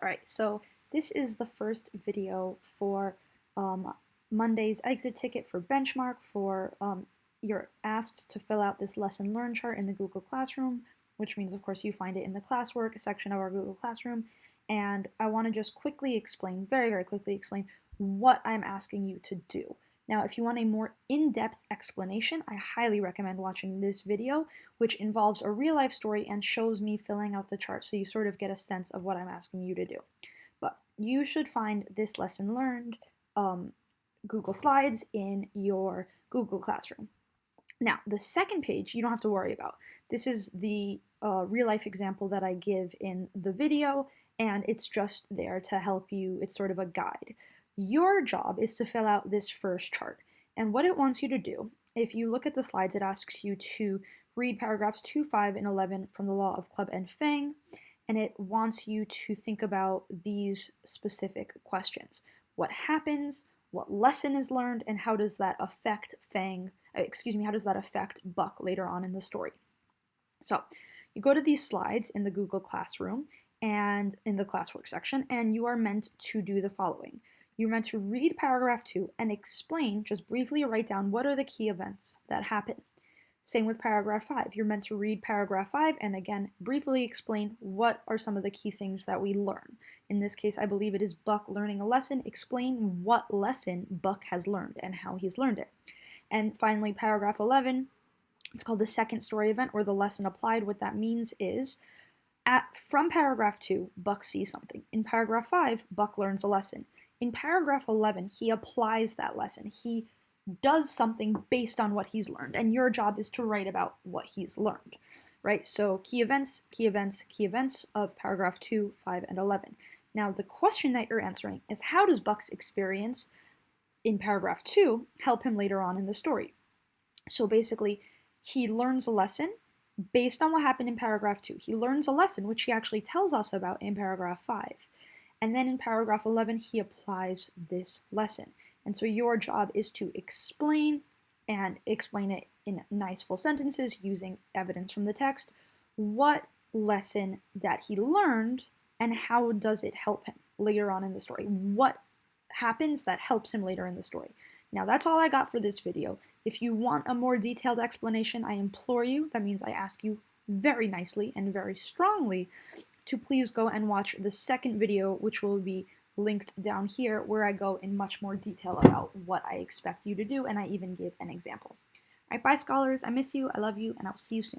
Alright, so this is the first video for Monday's exit ticket for Benchmark for you're asked to fill out this lesson learn chart in the Google Classroom, which means of course you find it in the classwork section of our Google Classroom. And I want to just quickly explain, very quickly explain what I'm asking you to do. Now, if you want a more in-depth explanation, I highly recommend watching this video, which involves a real-life story and shows me filling out the chart so you sort of get a sense of what I'm asking you to do. But you should find this lesson learned Google Slides in your Google Classroom. Now, the second page you don't have to worry about. This is the real-life example that I give in the video, and it's just there to help you. It's sort of a guide. Your job is to fill out this first chart. And what it wants you to do, if you look at the slides, it asks you to read paragraphs 2, 5, and 11 from the Law of Club and Fang, and it wants you to think about these specific questions. What happens, what lesson is learned, and how does that affect how does that affect Buck later on in the story? So you go to these slides in the Google Classroom and in the classwork section, and you are meant to do the following. You're meant to read paragraph 2 and explain, just briefly write down what are the key events that happen. Same with paragraph 5. You're meant to read paragraph 5 and again, briefly explain what are some of the key things that we learn. In this case, I believe it is Buck learning a lesson. Explain what lesson Buck has learned and how he's learned it. And finally, paragraph 11, it's called the second story event or the lesson applied. What that means is from paragraph 2, Buck sees something. In paragraph 5, Buck learns a lesson. In paragraph 11, he applies that lesson. He does something based on what he's learned, and your job is to write about what he's learned, right? So key events of paragraph 2, 5, and 11. Now, the question that you're answering is how does Buck's experience in paragraph 2 help him later on in the story? So basically, he learns a lesson based on what happened in paragraph 2. He learns a lesson, which he actually tells us about in paragraph 5. And then in paragraph 11, he applies this lesson. And so your job is to explain it in nice full sentences using evidence from the text, what lesson that he learned and how does it help him later on in the story. What happens that helps him later in the story. Now that's all I got for this video. If you want a more detailed explanation, I implore you, that means I ask you very nicely and very strongly to please go and watch the second video, which will be linked down here, where I go in much more detail about what I expect you to do, and I even give an example. All right, bye scholars, I miss you, I love you, and I'll see you soon.